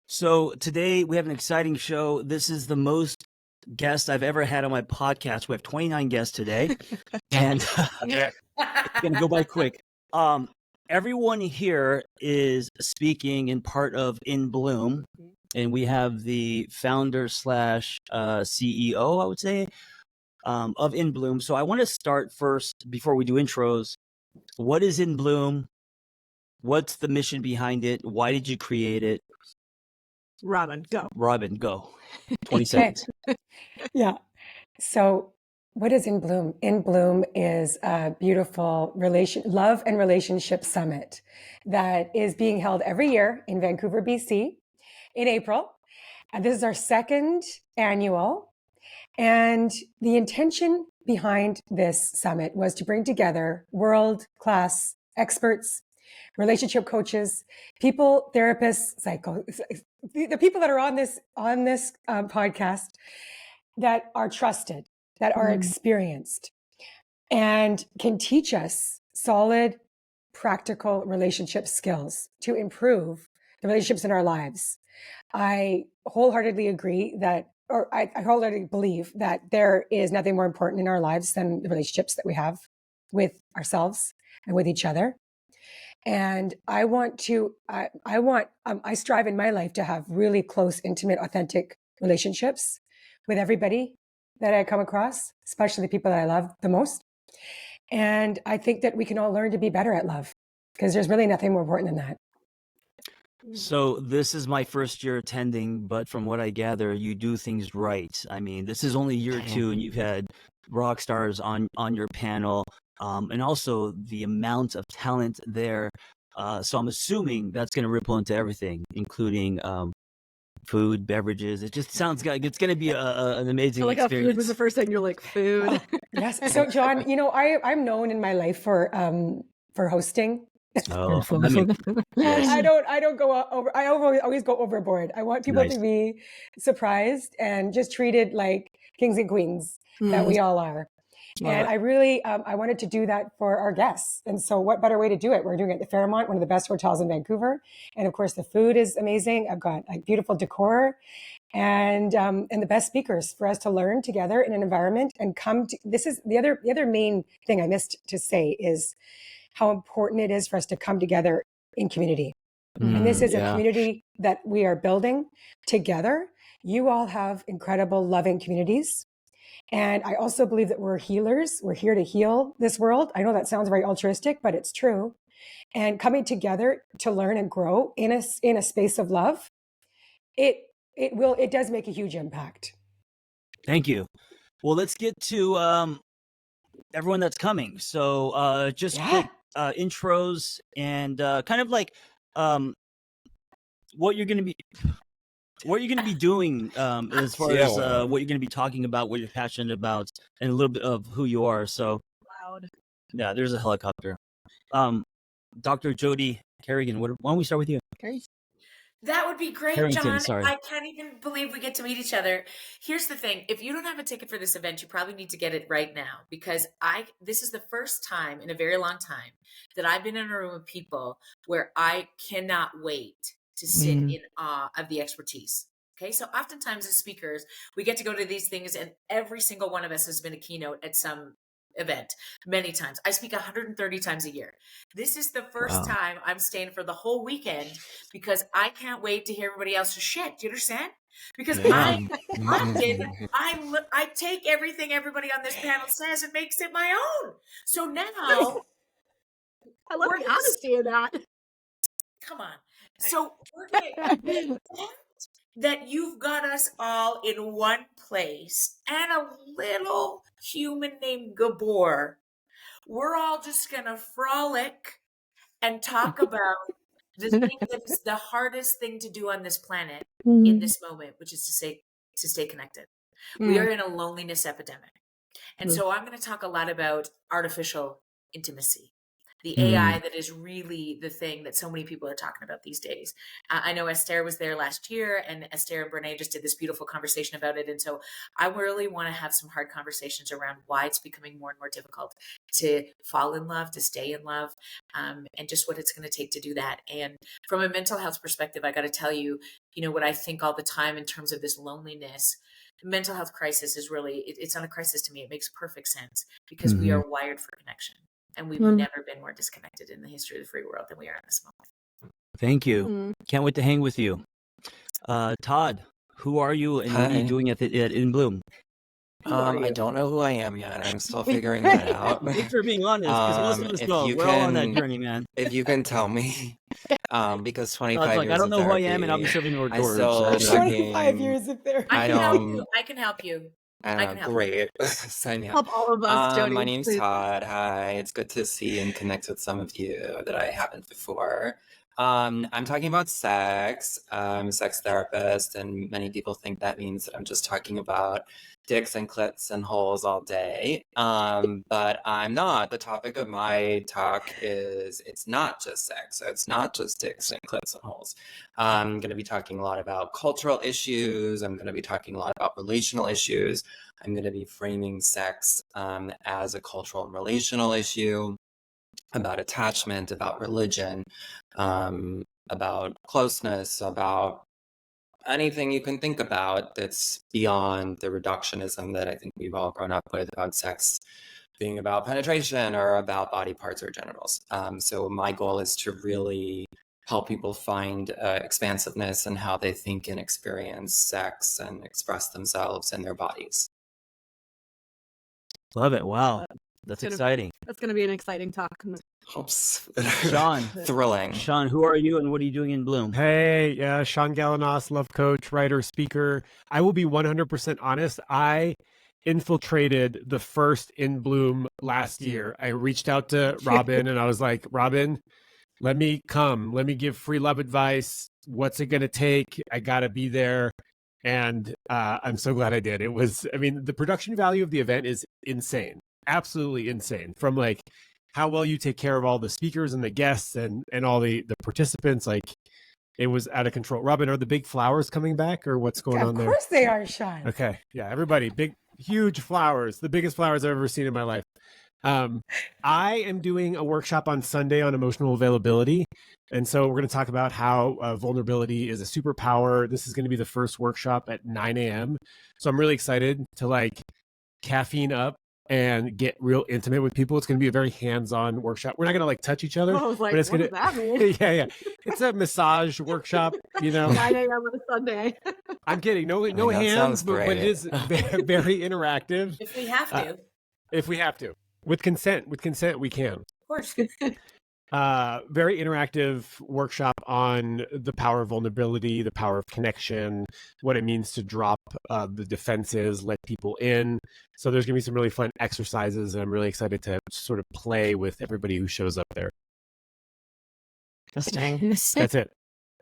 So today we have an exciting show. This is the most guests I've ever had on my podcast. We have 29 guests today, and it's going to go by quick. Everyone here is speaking in part of In Bloom, and we have the founder slash CEO, I would say, of In Bloom. So I want to start first before we do intros. What is In Bloom? What's the mission behind it? Why did you create it? Robin, go. 20 seconds. Yeah. So what is In Bloom? In Bloom is a beautiful love and relationship summit that is being held every year in Vancouver, BC in April. And this is our second annual. And the intention behind this summit was to bring together world-class experts, relationship coaches, people, therapists, the people that are on this podcast that are trusted, that are experienced, and can teach us solid, practical relationship skills to improve the relationships in our lives. I wholeheartedly agree that, or I wholeheartedly believe that there is nothing more important in our lives than the relationships that we have with ourselves and with each other. And I strive in my life to have really close, intimate, authentic relationships with everybody that I come across, especially the people that I love the most. And I think that we can all learn to be better at love because there's really nothing more important than that. So this is my first year attending, but from what I gather, you do things right. I mean, this is only year 2 and you've had rock stars on your panel, and also the amount of talent there. So I'm assuming that's going to ripple into everything, including food, beverages. It just sounds like it's going to be an amazing I like experience. how food was the first thing. You're like, food. Yes. So John, I'm known in my life for hosting. Oh, yes. I don't go over. I always go overboard. I want people to be surprised and just treated like kings and queens that we all are. And I really, I wanted to do that for our guests. And so what better way to do it? We're doing it at the Fairmont, one of the best hotels in Vancouver. And of course, the food is amazing. I've got like beautiful decor and the best speakers for us to learn together in an environment and this is the other main thing I missed to say is how important it is for us to come together in community. And this is a community that we are building together. You all have incredible, loving communities. And I also believe that we're healers. We're here to heal this world. I know that sounds very altruistic, but it's true. And coming together to learn and grow in a space of love, it does make a huge impact. Thank you. Well, let's get to everyone that's coming. So just quick intros and kind of like what you're going to be doing as far as what you're going to be talking about, what you're passionate about, and a little bit of who you are. So loud. Yeah, there's a helicopter. Dr. Jody Carrington, why don't we start with you? Okay. That would be great, Carrington, John. sorry. I can't even believe we get to meet each other. Here's the thing. If you don't have a ticket for this event, you probably need to get it right now because this is the first time in a very long time that I've been in a room with people where I cannot wait to sit in awe of the expertise. Okay. So oftentimes as speakers, we get to go to these things and every single one of us has been a keynote at some event many times. I speak 130 times a year. This is the first time I'm staying for the whole weekend because I can't wait to hear everybody else's shit. Do you understand? Because I take everything everybody on this panel says and makes it my own. So now I love the honesty of that. Come on. So we're getting that you've got us all in one place and a little human named Gabor. We're all just going to frolic and talk about the thing that's the hardest thing to do on this planet in this moment, which is to stay connected. We are in a loneliness epidemic. And so I'm going to talk a lot about artificial intimacy, the AI that is really the thing that so many people are talking about these days. I know Esther was there last year, and Esther and Brene just did this beautiful conversation about it. And so I really want to have some hard conversations around why it's becoming more and more difficult to fall in love, to stay in love, and just what it's going to take to do that. And from a mental health perspective, I got to tell you, what I think all the time in terms of this loneliness, mental health crisis is really, it's not a crisis to me. It makes perfect sense because we are wired for connection, and we've never been more disconnected in the history of the free world than we are in this moment. Thank you. Can't wait to hang with you. Todd, who are you and what are you doing at In Bloom? I don't know who I am yet. I'm still figuring that out. Thanks for being honest, because most of us don't. We're all on that journey, man. If you can tell me, because 25 years I don't know who I therapy, am, and I'll be serving your doors. still 25 years of therapy. I can help you. I can help you. I can help Great. Sign me up. Help all of us, Jody. My name's please. Todd. Hi. It's good to see and connect with some of you that I haven't before. I'm talking about sex. I'm a sex therapist, and many people think that means that I'm just talking about dicks and clits and holes all day. But I'm not. The topic of my talk is it's not just sex. So it's not just dicks and clits and holes. I'm going to be talking a lot about cultural issues. I'm going to be talking a lot about relational issues. I'm going to be framing sex as a cultural and relational issue, about attachment, about religion, about closeness, about anything you can think about that's beyond the reductionism that I think we've all grown up with about sex being about penetration or about body parts or genitals. So my goal is to really help people find expansiveness in how they think and experience sex and express themselves and their bodies. Love it. Wow. That's exciting. That's going to be an exciting talk. Hopes. Shaun. Thrilling. Shaun, who are you and what are you doing in Bloom? Hey, yeah, Shaun Galanos, love coach, writer, speaker. I will be 100% honest. I infiltrated the first In Bloom last year. I reached out to Robin and I was like, Robin, let me come. Let me give free love advice. What's it going to take? I got to be there. And I'm so glad I did. The production value of the event is insane. Absolutely insane. From like how well you take care of all the speakers and the guests and all the participants, like it was out of control. Robin, are the big flowers coming back or what's going on there? Of course they are, Shaun. Okay. Yeah, everybody, big, huge flowers, the biggest flowers I've ever seen in my life. I am doing a workshop on Sunday on emotional availability. And so we're going to talk about how vulnerability is a superpower. This is going to be the first workshop at 9 a.m. So I'm really excited to like caffeine up and get real intimate with people. It's going to be a very hands-on workshop. We're not going to like touch each other. I was like, but it's what gonna, does that mean? yeah. It's a massage workshop, 9 a.m. on a Sunday. I'm kidding. No that hands, sounds but it is very interactive. If we have to. If we have to. With consent, we can. Of course. Very interactive workshop on the power of vulnerability, the power of connection, what it means to drop the defenses, let people in. So there's going to be some really fun exercises, and I'm really excited to sort of play with everybody who shows up there. That's it.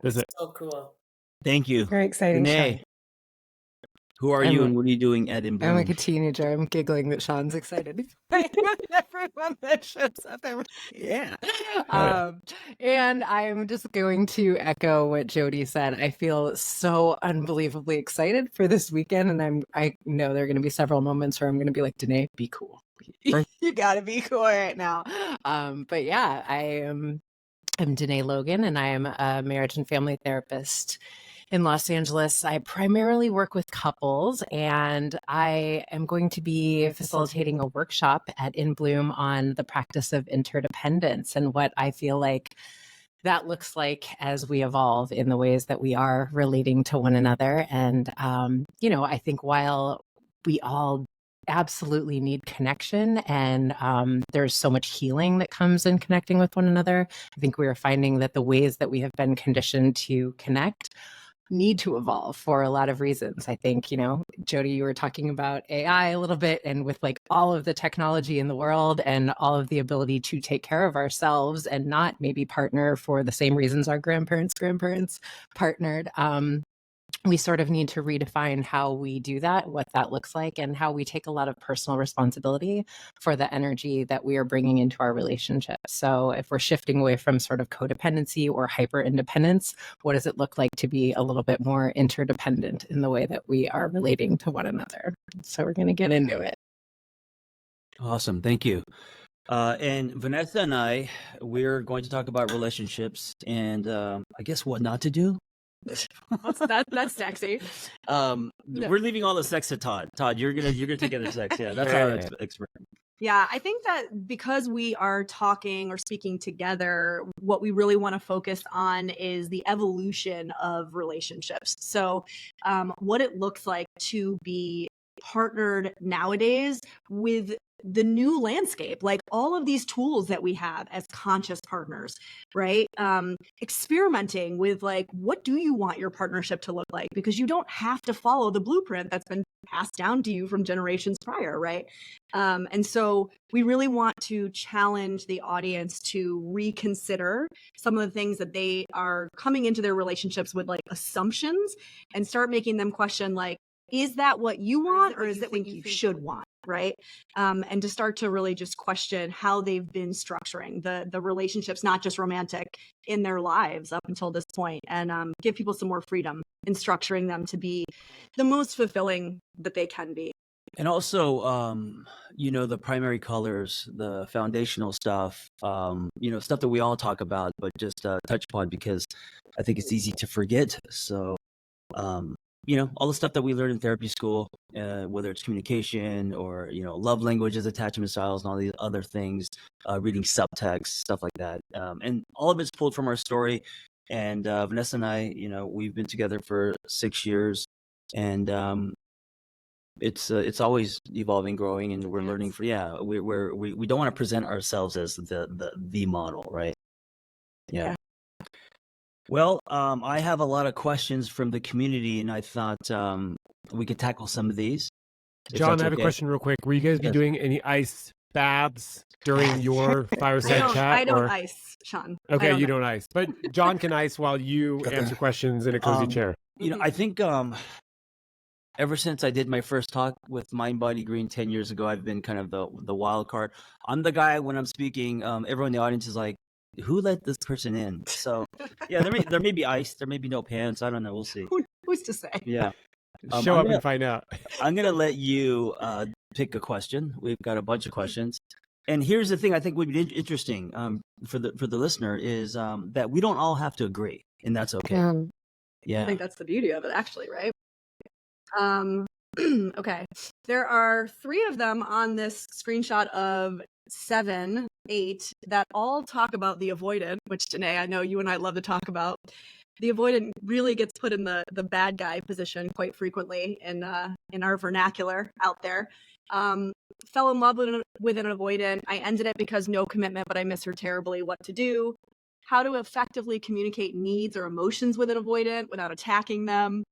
That's it. So cool. Thank you. Very exciting. Dené, Shaun. who are you and what are you doing at In Bloom? I'm like a teenager. I'm giggling that Shaun's excited. Everyone that shows up. Yeah. And I'm just going to echo what Jody said. I feel so unbelievably excited for this weekend. And I know there are going to be several moments where I'm going to be like, Dené, be cool. You got to be cool right now. But yeah, I'm Dené Logan, and I am a marriage and family therapist in Los Angeles. I primarily work with couples, and I am going to be facilitating a workshop at In Bloom on the practice of interdependence and what I feel like that looks like as we evolve in the ways that we are relating to one another. And, I think while we all absolutely need connection, and there's so much healing that comes in connecting with one another, I think we are finding that the ways that we have been conditioned to connect need to evolve for a lot of reasons. I think, Jody, you were talking about AI a little bit, and with like all of the technology in the world and all of the ability to take care of ourselves and not maybe partner for the same reasons our grandparents partnered. we sort of need to redefine how we do that, what that looks like, and how we take a lot of personal responsibility for the energy that we are bringing into our relationship. So if we're shifting away from sort of codependency or hyper independence, what does it look like to be a little bit more interdependent in the way that we are relating to one another? So we're going to get into it. Awesome. Thank you. And Vanessa and I, we're going to talk about relationships and I guess what not to do. That's sexy. We're leaving all the sex to Todd. Todd, you're gonna take care of the sex. Yeah, that's our expert. Yeah, I think that because we are talking or speaking together, what we really want to focus on is the evolution of relationships. So, what it looks like to be partnered nowadays with the new landscape, like all of these tools that we have as conscious partners, right? Experimenting with like, what do you want your partnership to look like? Because you don't have to follow the blueprint that's been passed down to you from generations prior, right? And so we really want to challenge the audience to reconsider some of the things that they are coming into their relationships with, like assumptions, and start making them question, like, is that what you want, or is it what you should want? Right. And to start to really just question how they've been structuring the relationships, not just romantic, in their lives up until this point, and give people some more freedom in structuring them to be the most fulfilling that they can be. And also, the primary colors, the foundational stuff, stuff that we all talk about, but just touch upon because I think it's easy to forget. So, all the stuff that we learned in therapy school, whether it's communication or, love languages, attachment styles, and all these other things, reading subtext, stuff like that. And all of it's pulled from our story. And Vanessa and I, we've been together for 6 years, and it's always evolving, growing, and we're learning. We don't want to present ourselves as the model, right? Yeah. Well, I have a lot of questions from the community, and I thought we could tackle some of these. John, I have a question real quick. Will you guys be doing any ice baths during your fireside chat? I don't ice, Shaun. Okay, you don't ice. But John can ice while you answer questions in a cozy chair. I think ever since I did my first talk with Mind Body Green 10 years ago, I've been kind of the wild card. I'm the guy when I'm speaking, everyone in the audience is like, who let this person in? So yeah, there may be ice, there may be no pants. I don't know. We'll see. Who's to say? Yeah. Show up and find out. I'm gonna let you pick a question. We've got a bunch of questions, and here's the thing I think would be interesting for the listener is that we don't all have to agree, and that's okay. Yeah, I think that's the beauty of it, actually, right? Okay, there are 3 of them on this screenshot of 7, 8 that all talk about the avoidant, which Dené, I know you and I love to talk about. The avoidant really gets put in the bad guy position quite frequently in our vernacular out there. Fell in love with an avoidant. I ended it because no commitment, but I miss her terribly. What to do? How to effectively communicate needs or emotions with an avoidant without attacking them.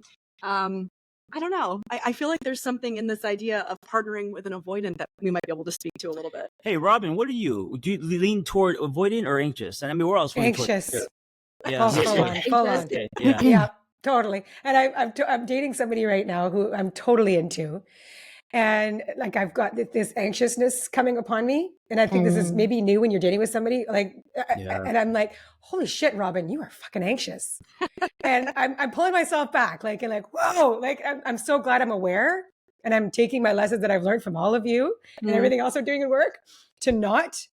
I don't know. I feel like there's something in this idea of partnering with an avoidant that we might be able to speak to a little bit. Hey, Robin, what are you? Do you lean toward avoidant or anxious? And I mean, we're all anxious. Yeah. Full on. Okay. Yeah, totally. And I'm dating somebody right now who I'm totally into. And like, I've got this anxiousness coming upon me. And I think this is maybe new when you're dating with somebody. Like, and I'm like, holy shit, Robin, you are fucking anxious. And I'm pulling myself back, like, and like, whoa, like, I'm so glad I'm aware. And I'm taking my lessons that I've learned from all of you and everything else I'm doing in work to not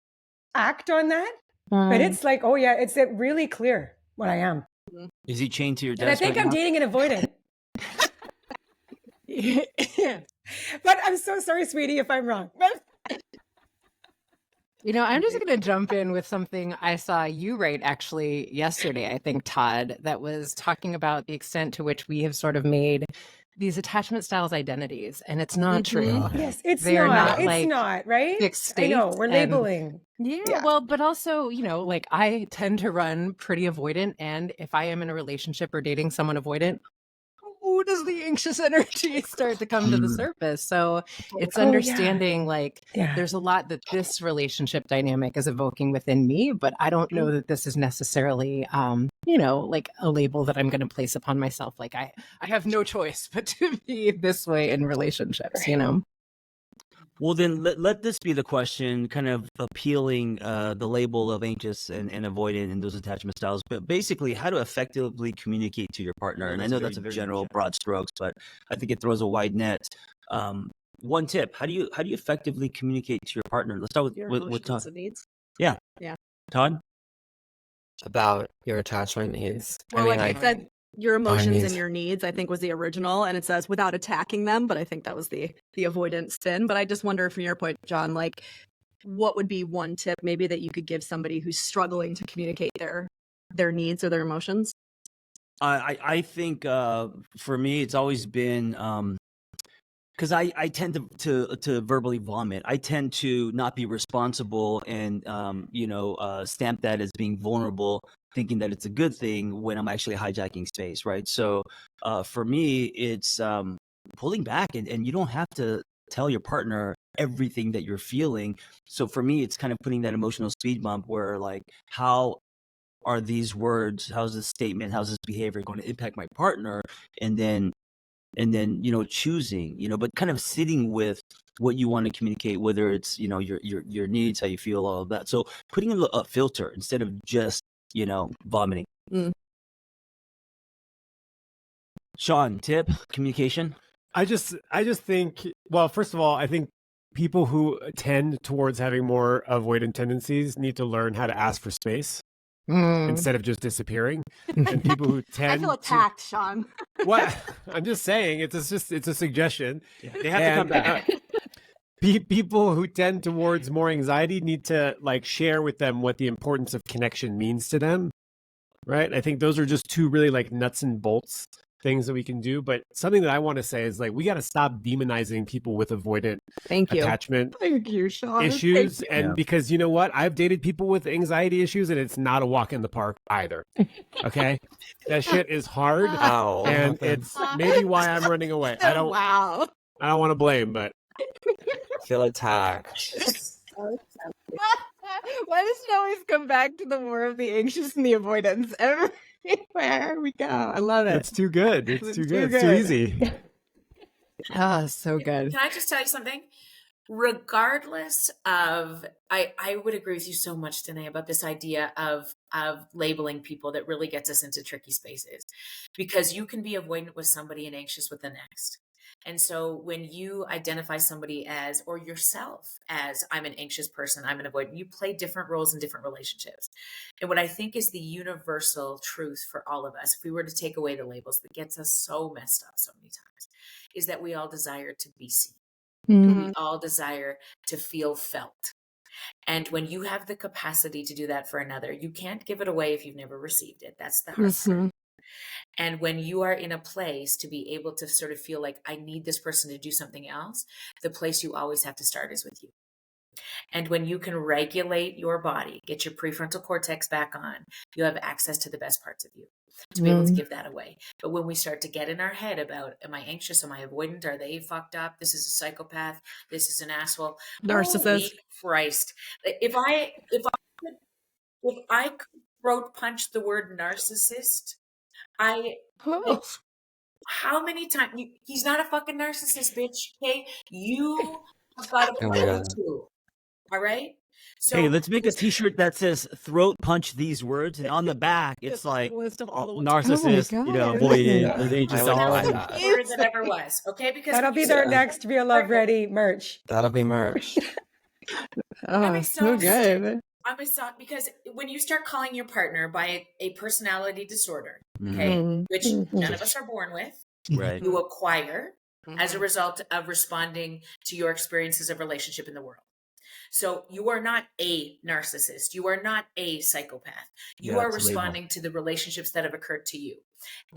act on that. But it's like, oh yeah, it's really clear what I am. Is he chained to your desk? And I think I'm dating an avoidant. But I'm so sorry, sweetie, if I'm wrong. I'm just going to jump in with something I saw you write actually yesterday, I think, Todd, that was talking about the extent to which we have sort of made these attachment styles identities, and it's not true. Yes, it's They're not. It's like not, right? fixed I know, states we're labeling. Yeah, well, but also, like I tend to run pretty avoidant, and if I am in a relationship or dating someone avoidant, who does the anxious energy start to come to the surface? So it's Oh, yeah. understanding like Yeah. there's a lot that this relationship dynamic is evoking within me, but I don't know that this is necessarily, like a label that I'm going to place upon myself. Like I have no choice but to be this way in relationships, Well, then let this be the question, kind of appealing the label of anxious and avoidant and those attachment styles. But basically, how to effectively communicate to your partner. And I know that's a general, broad strokes, but I think it throws a wide net. One tip: how do you effectively communicate to your partner? Let's start with Todd. And needs. Yeah. Todd. About your attachment needs. Well, like I said, your emotions needs. and your needs, I think was the original, and it says without attacking them, but I think that was the avoidant spin. But I just wonder, from your point, John, like what would be one tip maybe that you could give somebody who's struggling to communicate their needs or their emotions? I think for me, it's always been because I tend to verbally vomit. I tend to not be responsible and stamp that as being vulnerable, thinking that it's a good thing when I'm actually hijacking space, right? So for me, it's pulling back, and you don't have to tell your partner everything that you're feeling. So for me, it's kind of putting that emotional speed bump where, like, how are these words, how's this statement, how's this behavior going to impact my partner, and then choosing, but kind of sitting with what you want to communicate, whether it's your needs, how you feel, all of that. So putting a filter instead of just vomiting. Shaun, tip communication. I just think, well, first of all, I think people who tend towards having more avoidant tendencies need to learn how to ask for space instead of just disappearing. And people who tend I feel attacked, Shaun. What? I'm just saying, it's a suggestion. Yeah, they have to come back. People who tend towards more anxiety need to share with them what the importance of connection means to them. Right? I think those are just two really nuts and bolts things that we can do. But something that I want to say is we got to stop demonizing people with avoidant attachment Shaun. issues. And because you know what? I've dated people with anxiety issues and it's not a walk in the park either. Okay. That shit is hard. And it's maybe why I'm running away. I don't want to blame, but Feel attacked. Why does it always come back to the more of the anxious and the avoidance everywhere we go? I love it. It's too good. It's too good. It's too easy. So good. Can I just tell you something? Regardless of, I would agree with you so much, Dené, about this idea of labeling people that really gets us into tricky spaces, because you can be avoidant with somebody and anxious with the next. And so when you identify somebody as, or yourself as, I'm an anxious person, I'm an avoidant, you play different roles in different relationships. And what I think is the universal truth for all of us, if we were to take away the labels that gets us so messed up so many times, is that we all desire to be seen. We all desire to feel felt. And when you have the capacity to do that for another, you can't give it away if you've never received it. That's the hard part. And when you are in a place to be able to sort of feel like, I need this person to do something else, the place you always have to start is with you. And when you can regulate your body, get your prefrontal cortex back on, you have access to the best parts of you to be able to give that away. But when we start to get in our head about, am I anxious? Am I avoidant? Are they fucked up? This is a psychopath. This is an asshole. Narcissist. Holy Christ. If I could throat punch the word narcissist, how many times? He's not a fucking narcissist, bitch. Okay, you have got to play too. All right. So hey, let's make a T-shirt that says "throat punch these words," and on the back it's like list of all the narcissist, avoidant, anxious, all that's that. the word that ever was. Okay, because That'll be their next Real Love Ready merch. That'll be merch. I'm so good. I'm shocked because when you start calling your partner by a personality disorder, okay, which none of us are born with, Right. you acquire as a result of responding to your experiences of relationship in the world. So you are not a narcissist. You are not a psychopath. You are responding to the relationships that have occurred to you.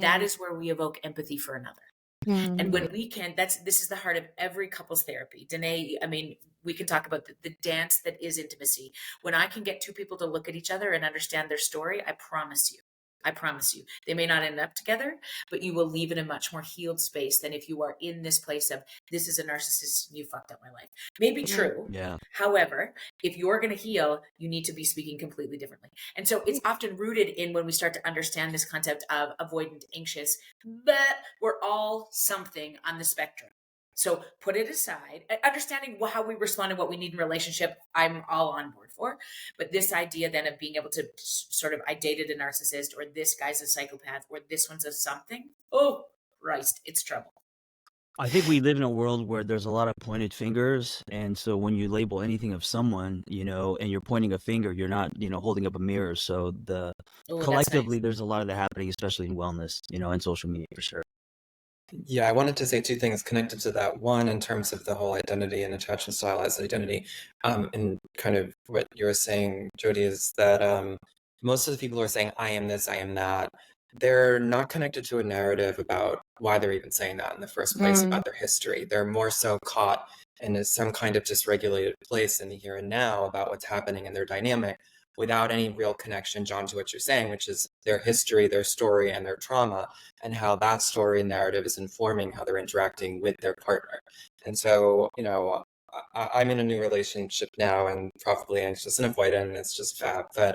That is where we evoke empathy for another. And when we can, this is the heart of every couples therapy. Dené, I mean, we can talk about the dance that is intimacy. When I can get two people to look at each other and understand their story, I promise you, I promise you. They may not end up together, but you will leave in a much more healed space than if you are in this place of, this is a narcissist, you fucked up my life. Maybe true. Yeah. However, if you're going to heal, you need to be speaking completely differently. And so it's often rooted in when we start to understand this concept of avoidant, anxious, but we're all something on the spectrum. So put it aside, understanding how we respond and what we need in relationship, I'm all on board for. But this idea then of being able to sort of, I dated a narcissist, or this guy's a psychopath, or this one's a something. Oh, Christ, it's trouble. I think we live in a world where there's a lot of pointed fingers. And so when you label anything of someone, you know, and you're pointing a finger, you're not, you know, holding up a mirror. So collectively, there's a lot of that happening, especially in wellness, you know, and social media for sure. Yeah, I wanted to say two things connected to that. One, in terms of the whole identity and attachment style as identity, and kind of what you're saying, Jody, is that most of the people who are saying, I am this, I am that, they're not connected to a narrative about why they're even saying that in the first place, about their history. They're more so caught in some kind of dysregulated place in the here and now about what's happening in their dynamic, without any real connection, John, to what you're saying, which is their history, their story, and their trauma, and how that story and narrative is informing how they're interacting with their partner. And so, you know, I'm in a new relationship now, and probably anxious and avoidant, and it's just fab. But,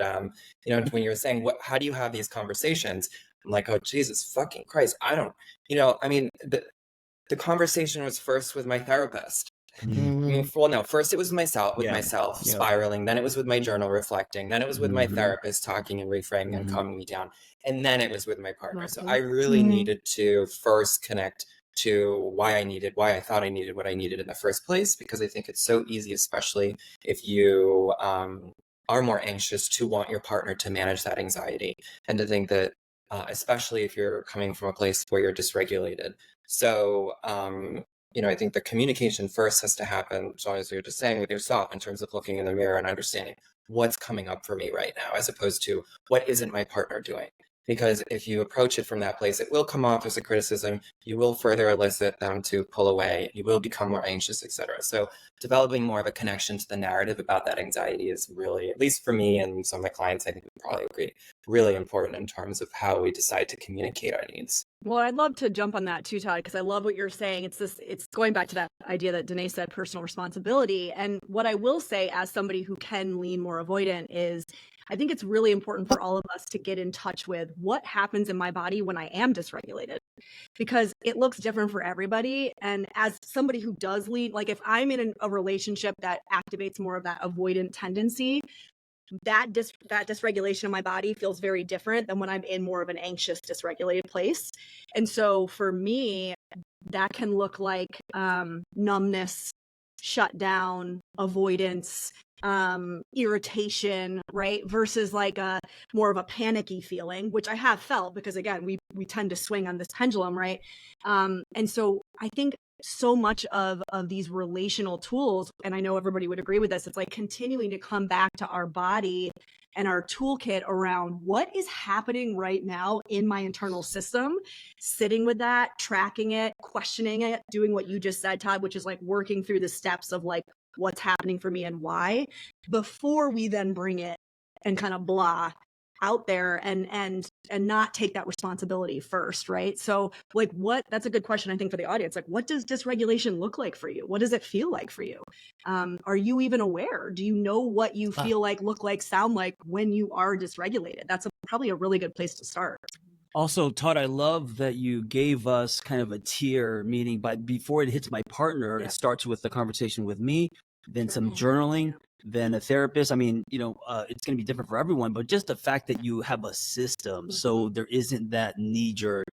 you know, when you're saying, how do you have these conversations? I'm like, oh, Jesus fucking Christ. I don't, you know, I mean, the conversation was first with my therapist. I mean, well, no, first it was myself spiraling, then it was with my journal reflecting, then it was with my therapist talking and reframing and calming me down, and then it was with my partner. So I really needed to first connect to why I thought I needed what I needed in the first place, because I think it's so easy, especially if you are more anxious, to want your partner to manage that anxiety, and to think that especially if you're coming from a place where you're dysregulated. So you know, I think the communication first has to happen, so as you're just saying, with yourself, in terms of looking in the mirror and understanding what's coming up for me right now, as opposed to what isn't my partner doing. Because if you approach it from that place, it will come off as a criticism. You will further elicit them to pull away. You will become more anxious, etc. So developing more of a connection to the narrative about that anxiety is really, at least for me and some of my clients, I think we probably agree, really important in terms of how we decide to communicate our needs. Well, I'd love to jump on that too, Todd, because I love what you're saying. It's going back to that idea that Dené said, personal responsibility. And what I will say, as somebody who can lean more avoidant, is I think it's really important for all of us to get in touch with what happens in my body when I am dysregulated, because it looks different for everybody. And as somebody who does lean, like if I'm in a relationship that activates more of that avoidant tendency, that dysregulation in my body feels very different than when I'm in more of an anxious, dysregulated place. And so for me, that can look like numbness, shutdown, avoidance, irritation, right? Versus like a more of a panicky feeling, which I have felt, because again, we tend to swing on this pendulum, right? And so I think so much of these relational tools, and I know everybody would agree with this, it's like continuing to come back to our body and our toolkit around what is happening right now in my internal system, sitting with that, tracking it, questioning it, doing what you just said, Todd, which is like working through the steps of like what's happening for me and why, before we then bring it and kind of blah out there and not take that responsibility first, right? So like that's a good question, I think, for the audience. Like, what does dysregulation look like for you? What does it feel like for you? Are you even aware? Do you know what you feel like, look like, sound like when you are dysregulated? That's probably a really good place to start. Also, Todd, I love that you gave us kind of a tier, meaning before it hits my partner, it starts with the conversation with me, then some journaling, then a therapist. I mean, you know, it's going to be different for everyone, but just the fact that you have a system, so there isn't that knee-jerk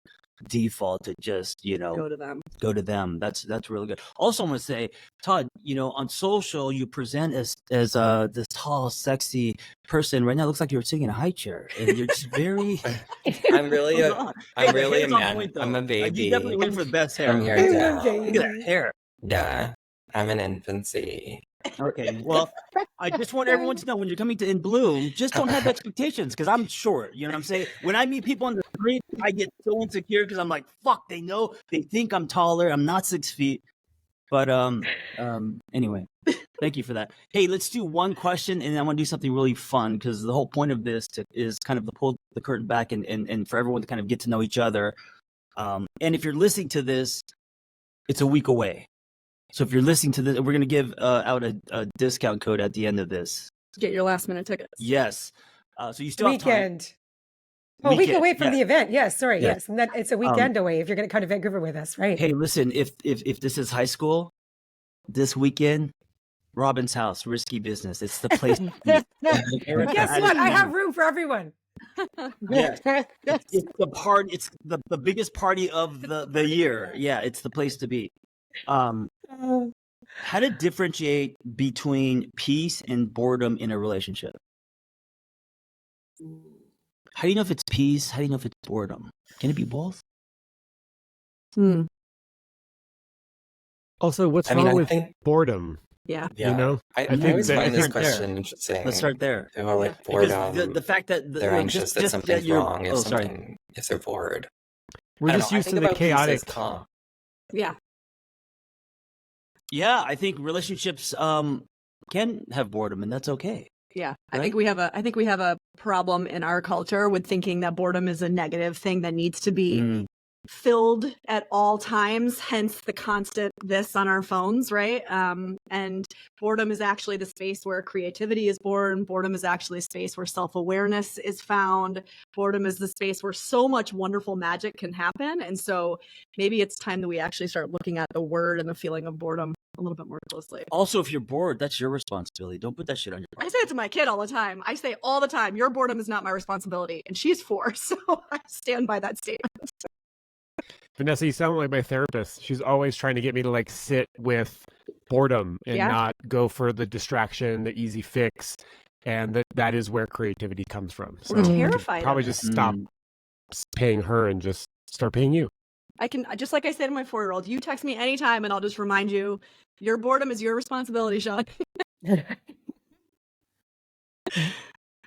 default to just, you know, go to them. That's really good. Also, I want to say, Todd, you know, on social, you present as this tall, sexy person. Right now, it looks like you're sitting in a high chair, and you're just very. I'm really a man. I'm a baby. You definitely went for the best hair. I'm here to Look at that hair. Yeah, I'm an infancy. Okay, well, I just want everyone to know, when you're coming to In Bloom, just don't have expectations, because I'm short. You know what I'm saying? When I meet people on the street, I get so insecure because I'm like, fuck, they think I'm taller. I'm not 6 feet. But anyway, thank you for that. Hey, let's do one question, and I want to do something really fun, because the whole point of this is kind of the the curtain back and for everyone to kind of get to know each other. And if you're listening to this, it's a week away. So if you're listening to this, we're going to give out a discount code at the end of this. Get your last minute tickets. Yes. So you still have time. Weekend. Oh, a week away from the event. Yes, sorry. Yeah. Yes. And that it's a weekend away if you're going to come to Vancouver with us, right? Hey, listen, if this is high school, this weekend, Robin's house, risky business. It's the place. Guess what? I have room for everyone. Yeah. It's the party. It's the biggest party of the year. Yeah, it's the place to be. How to differentiate between peace and boredom in a relationship? How do you know if it's peace? How do you know if it's boredom? Can it be both? Also, what's wrong with boredom? Yeah. Yeah. You know, I think always that- find this Let's start question there. interesting. Let's start there. Or like Because boredom. the fact that they're anxious that something's wrong. If they're bored. We're I just don't know, I used to think the about peace as chaotic. calm. Yeah. Yeah, I think relationships can have boredom, and that's okay. Yeah. Right? I think we have a problem in our culture with thinking that boredom is a negative thing that needs to be filled at all times, hence the constant this on our phones, right? And boredom is actually the space where creativity is born. Boredom is actually a space where self-awareness is found. Boredom is the space where so much wonderful magic can happen. And so maybe it's time that we actually start looking at the word and the feeling of boredom a little bit more closely. Also, if you're bored, that's your responsibility. Don't put that shit on your I say it to my kid all the time. I say all the time, your boredom is not my responsibility. And she's 4, so I stand by that statement. Vanessa, you sound like my therapist. She's always trying to get me to like sit with boredom and not go for the distraction, the easy fix, and that is where creativity comes from. So We're terrified. probably of it. just stop paying her and just start paying you. I can, just like I said to my 4-year-old, you text me anytime and I'll just remind you, your boredom is your responsibility, Shaun. You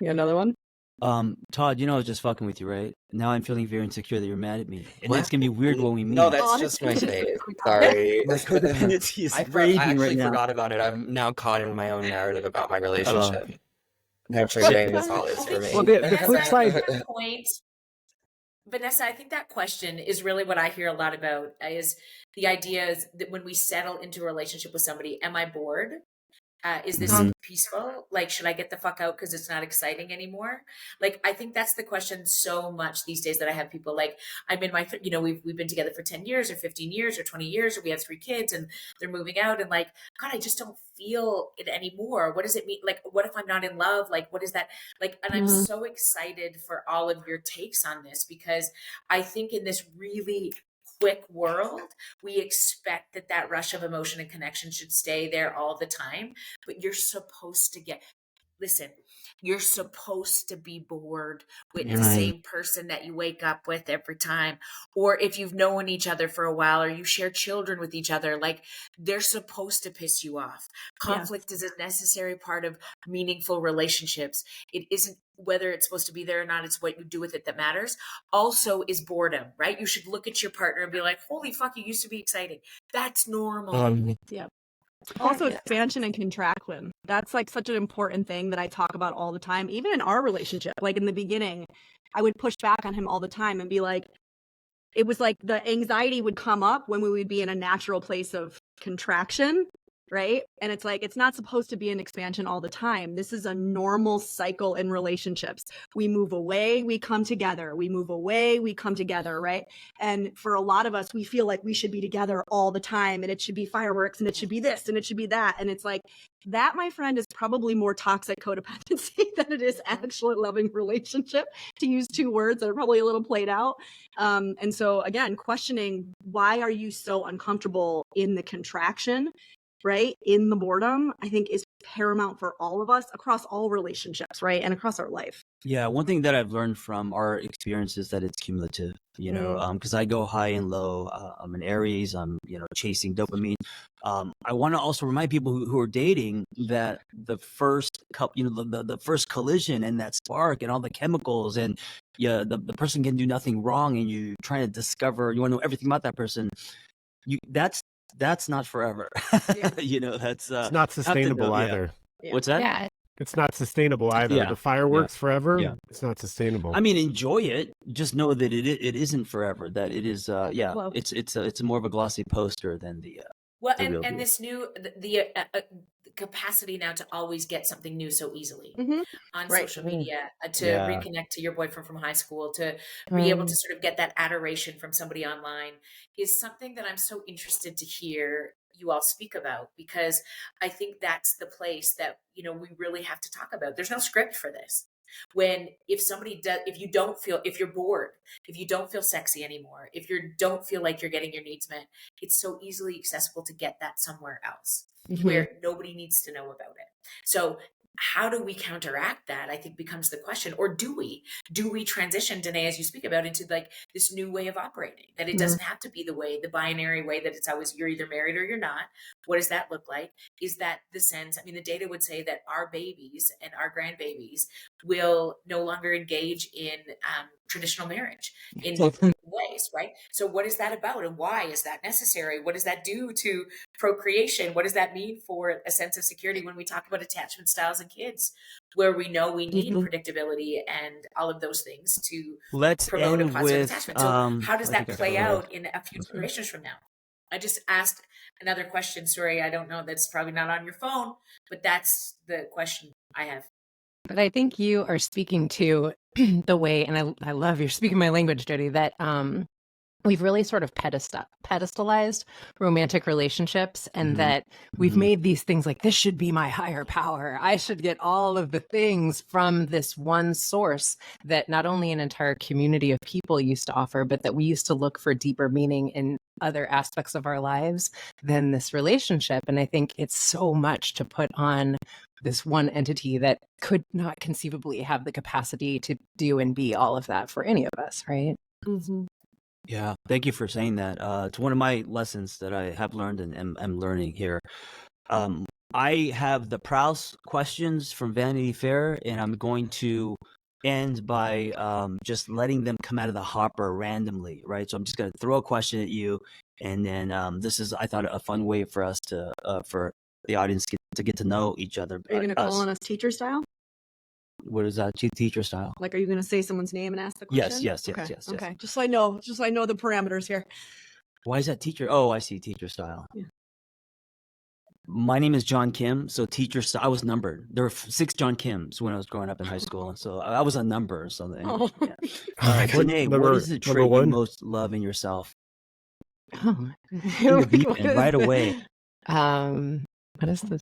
got another one? Todd, I was just fucking with you, right? Now I'm feeling very insecure that you're mad at me. And it's going to be weird when we meet. No, that's just my face. Sorry. Codependency is I raging actually right now. forgot about it. I'm now caught in my own narrative about my relationship. I'm forgetting this all is for me. Well, the flip side. That point, Vanessa, I think that question is really what I hear a lot about is the idea is that when we settle into a relationship with somebody, am I bored? Is this peaceful? Like, should I get the fuck out because it's not exciting anymore? Like, I think that's the question so much these days that I have people like, I'm in my, we've been together for 10 years or 15 years or 20 years, or we have 3 kids and they're moving out and like, God, I just don't feel it anymore. What does it mean? Like, what if I'm not in love? Like, what is that? Like, and I'm so excited for all of your takes on this because I think in this really quick world, we expect that rush of emotion and connection should stay there all the time, but you're supposed to you're supposed to be bored with the same person that you wake up with every time. Or if you've known each other for a while or you share children with each other, like they're supposed to piss you off. Conflict is a necessary part of meaningful relationships. It isn't whether it's supposed to be there or not, it's what you do with it that matters. Also is boredom, right? You should look at your partner and be like, holy fuck, you used to be exciting. That's normal. Also expansion and contraction. That's like such an important thing that I talk about all the time, even in our relationship. Like in the beginning, I would push back on him all the time and be like, it was like the anxiety would come up when we would be in a natural place of contraction, right? And it's like, it's not supposed to be an expansion all the time. This is a normal cycle in relationships. We move away, we come together. We move away, we come together, right? And for a lot of us, we feel like we should be together all the time and it should be fireworks and it should be this and it should be that. And it's like, that, my friend, is probably more toxic codependency than it is actual loving relationship, to use 2 words that are probably a little played out. And so again, questioning, why are you so uncomfortable in the contraction? Right? In the boredom, I think is paramount for all of us across all relationships, right? And across our life. Yeah, one thing that I've learned from our experience is that it's cumulative, because I go high and low. I'm an Aries, I'm, chasing dopamine. I want to also remind people who are dating that the first the first collision and that spark and all the chemicals and the person can do nothing wrong and you trying to discover, you want to know everything about that person. That's not forever. That's it's not sustainable either. What's that? Yeah. it's not sustainable either. Yeah. The fireworks forever, Yeah. it's not sustainable. I mean, enjoy it. Just know that it isn't forever. That it is. Well- it's more of a glossy poster than the. Well, The real and deal. this new the capacity now to always get something new so easily Mhm. on Right. social media, to Yeah. reconnect to your boyfriend from high school, to be able to sort of get that adoration from somebody online is something that I'm so interested to hear you all speak about, because I think that's the place that, you know, we really have to talk about. There's no script for this. If somebody does, if you don't feel, if you're bored, if you don't feel sexy anymore, if you don't feel like you're getting your needs met, it's so easily accessible to get that somewhere else where nobody needs to know about it. So how do we counteract that, I think, becomes the question. Or do we transition, Dené, as you speak about, into like this new way of operating, that it doesn't have to be the binary way that it's always you're either married or you're not. What does that look like? Is that the sense? I mean, the data would say that our babies and our grandbabies will no longer engage in traditional marriage in ways, right? So what is that about, and why is that necessary? What does that do to procreation? What does that mean for a sense of security when we talk about attachment styles in kids, where we know we need predictability and all of those things to Let's promote a end positive with. attachment? So how does I that think I play covered it. out in a few generations from now? I just asked another question. Sorry, I don't know. That's probably not on your phone, but that's the question I have. But I think you are speaking to the way, and I love you're speaking my language, Jody, that we've really sort of pedestalized romantic relationships, and that we've made these things like, this should be my higher power. I should get all of the things from this one source that not only an entire community of people used to offer, but that we used to look for deeper meaning in other aspects of our lives than this relationship. And I think it's so much to put on this one entity that could not conceivably have the capacity to do and be all of that for any of us, right? Yeah, thank you for saying that. It's one of my lessons that I have learned and am learning here. I have the Proust questions from Vanity Fair, and I'm going to end by just letting them come out of the hopper randomly, right? So I'm just going to throw a question at you, and then this is, I thought, a fun way for us to, for the audience to get to know each other. Are you going to call on us teacher style? What is that? Teacher style? Like, are you going to say someone's name and ask the question? Yes. Okay, just so I know the parameters here. Why is that teacher? Oh, I see, teacher style. Yeah. My name is John Kim, so teacher style. I was numbered. There were 6 John Kims when I was growing up in high school, and so I was a number or something. Oh. Yeah. All right, Dené, what is the trait you most love in yourself? Oh, In the deep end, right away. What is this?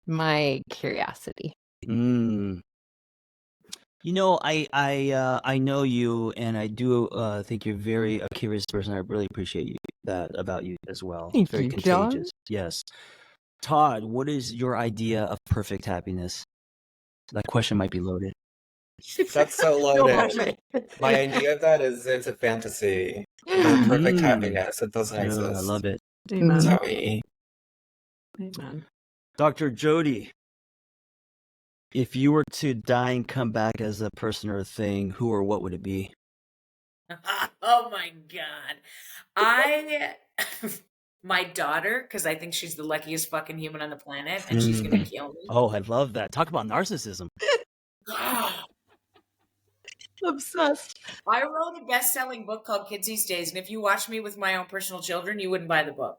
My curiosity. You know, I know you, and I do think you're very a curious person. I really appreciate that about you as well. Thank Very you, contagious. John. Yes. Todd, what is your idea of perfect happiness? That question might be loaded. That's so loaded. My idea of that is it's a fantasy. The perfect happiness. It doesn't exist. I love it. Amen. Sorry. Amen. Dr. Jody, if you were to die and come back as a person or a thing, who or what would it be? Oh my God. My daughter, because I think she's the luckiest fucking human on the planet, and she's going to kill me. Oh, I love that. Talk about narcissism. Obsessed. I wrote a best-selling book called Kids These Days, and if you watch me with my own personal children, you wouldn't buy the book.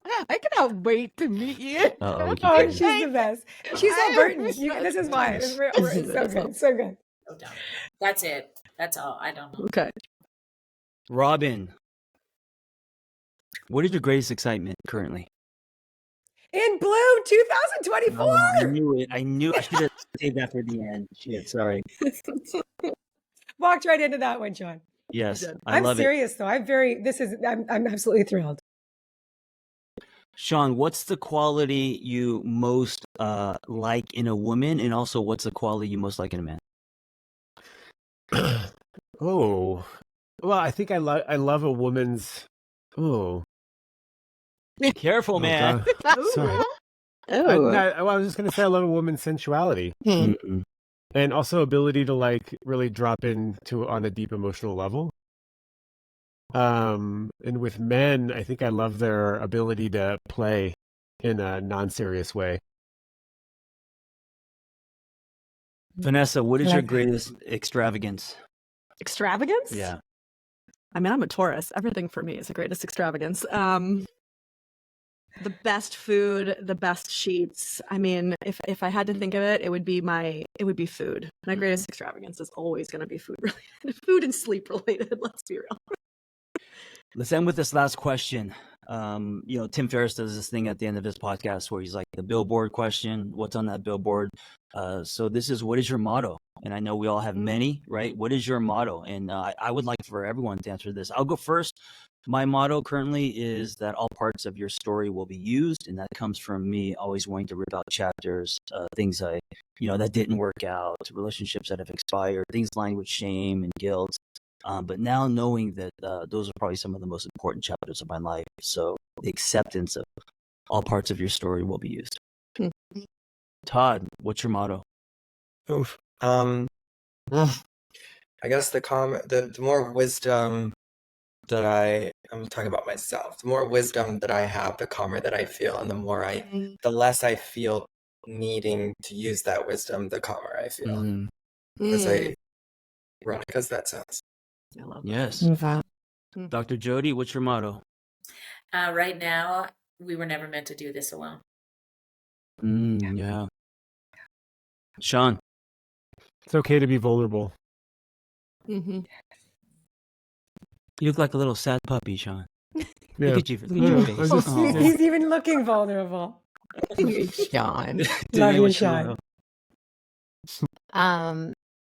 I cannot wait to meet you. Oh, she's the best. She's Albertan. This is why. It's so good. So good. So dumb. That's it. That's all. I don't know. Okay. Robin, what is your greatest excitement currently? In Bloom 2024. Oh, I knew it. I knew I should have saved that for the end. Shit, sorry. Walked right into that one, Shaun. Yes, I'm love serious though. I'm absolutely thrilled. Shaun, what's the quality you most like in a woman, and also what's the quality you most like in a man? Oh, well, I think I love a woman's. Oh, Careful, man. Sorry. I was just gonna say I love a woman's sensuality, and also ability to like really drop into on a deep emotional level. And with men, I think I love their ability to play in a non-serious way. Vanessa, what is your greatest extravagance? Extravagance? Yeah. I mean, I'm a Taurus. Everything for me is the greatest extravagance. The best food, the best sheets. I mean, if I had to think of it, it would be food. My greatest extravagance is always going to be food related, food and sleep related. Let's be real. Let's end with this last question. Tim Ferriss does this thing at the end of his podcast where he's like, the billboard question, what's on that billboard? So this is, what is your motto? And I know we all have many, right? What is your motto? And I would like for everyone to answer this. I'll go first. My motto currently is that all parts of your story will be used. And that comes from me always wanting to rip out chapters, things that didn't work out, relationships that have expired, things lined with shame and guilt. But now knowing that those are probably some of the most important chapters of my life. So the acceptance of all parts of your story will be used. Todd, what's your motto? Oof. I guess the more wisdom that I'm talking about myself, the more wisdom that I have, the calmer that I feel, and the less I feel needing to use that wisdom, the calmer I feel. Because that sounds. I love Yes. That. Dr. Jody, what's your motto? Right now, we were never meant to do this alone. Yeah. Shaun. It's okay to be vulnerable. Mm-hmm. You look like a little sad puppy, Shaun. Yeah. Look at your face. He's even looking vulnerable. Shaun. Love you, Shaun.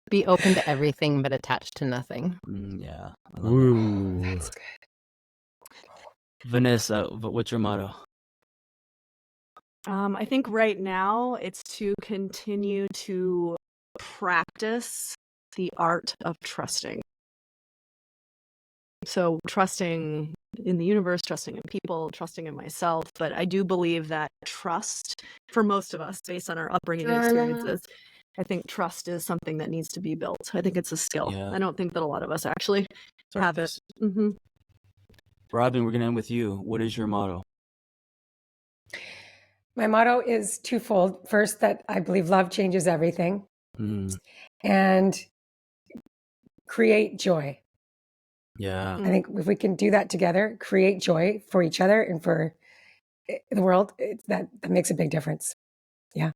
Be open to everything but attached to nothing. Yeah. Ooh. That's good. Vanessa, what's your motto? I think right now it's to continue to practice the art of trusting. So trusting in the universe, trusting in people, trusting in myself. But I do believe that trust, for most of us, based on our upbringing and experiences, I think trust is something that needs to be built. I think it's a skill. Yeah. I don't think that a lot of us actually have it. Mm-hmm. Robin, we're going to end with you. What is your motto? My motto is twofold. First, that I believe love changes everything, and create joy. Yeah. I think if we can do that together, create joy for each other and for the world, that makes a big difference. Yeah.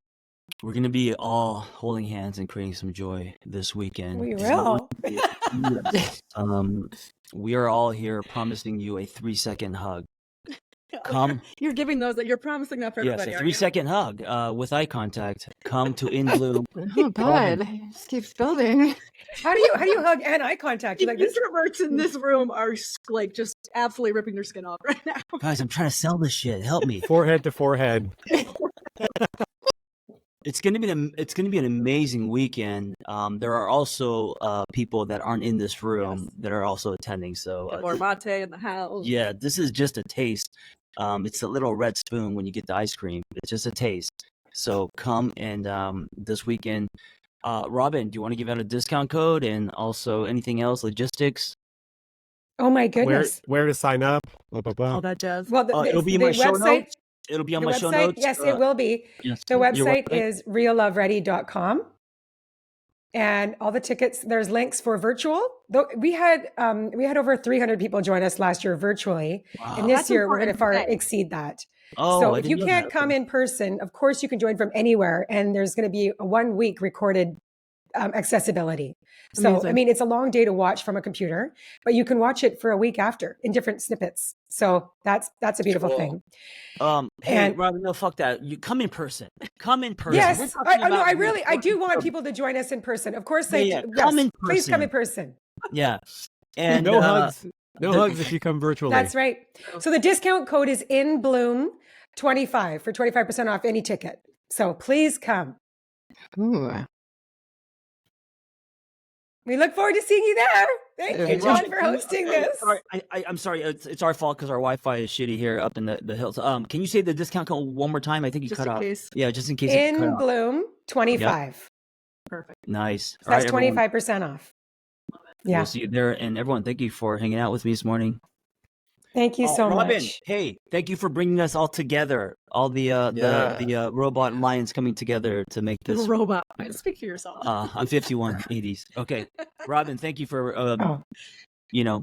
We're going to be all holding hands and creating some joy this weekend. We will. We are all here promising you a 3-second hug. Come. You're giving those. You're promising that for everybody. Yes, a 3-second hug with eye contact. Come to In Bloom. Oh God, it just keeps building. How do you hug and eye contact? The Like this? introverts in this room are like just absolutely ripping their skin off right now. Guys, I'm trying to sell this shit. Help me. Forehead to forehead. It's going to be an amazing weekend. There are also people that aren't in this room that are also attending. So Or Maté in the house. yeah, this is just a taste. It's a little red spoon when you get the ice cream. It's just a taste. So come and this weekend. Robin, do you want to give out a discount code and also anything else, logistics? Oh my goodness! Where to sign up? Blah, blah, blah. All that jazz. Well, It'll be in my show notes. It'll be on my show notes. Yes, it will be. Yes, The website is realloveready.com. And all the tickets, there's links for virtual. We had over 300 people join us last year virtually. Wow. And this That's year we're going to far important. exceed that. Oh, so I if you didn't know can't that. come in person, of course you can join from anywhere. And there's going to be a 1-week recorded accessibility. So, Amazing. I mean, it's a long day to watch from a computer, but you can watch it for a week after in different snippets. So that's a beautiful Cool. thing. Hey, And- Robin, no, fuck that. You come in person. Come in person. Yes, We're talking about I do want people to join us in person. Of course, Yeah, yes, come in please come person. in person. Yeah. And No hugs. No hugs if you come virtually. That's right. So the discount code is in Bloom 25 for 25% off any ticket. So please come. Ooh. We look forward to seeing you there. Thank Hey, you, John, Robin, for hosting this. Sorry, I'm sorry. It's our fault because our Wi-Fi is shitty here up in the hills. Can you say the discount code one more time? I think you Just cut in off. case. Yeah, just in case. it cut In off. Bloom 25. Perfect. Nice. So All that's right, everyone. 25% off. Yeah. We'll see you there. And everyone, thank you for hanging out with me this morning. Thank you so Robin, much. hey, thank you for bringing us all together. All the robot lions coming together to make this. Robot. Speak for yourself. I'm 51, 80s. Okay, Robin, thank you for Oh,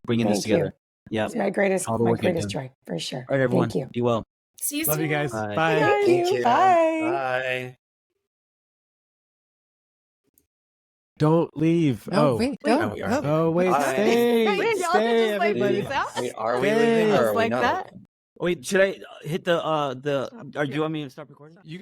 bringing this thank together. you. Yeah, It's my greatest all the work you've done. joy, for sure. All right, everyone, Thank you. be well. See you Love soon. you guys. Bye. Bye. Thank you. Bye. Bye. Don't leave. Oh, wait. Oh, we are. Oh, wait. Bye. Stay. Wait, y'all can Stay, just, like, everybody. peace out? Wait, are we Stay. leaving or Just are we like not? that? Wait, should I hit the? Do you want me to stop recording? You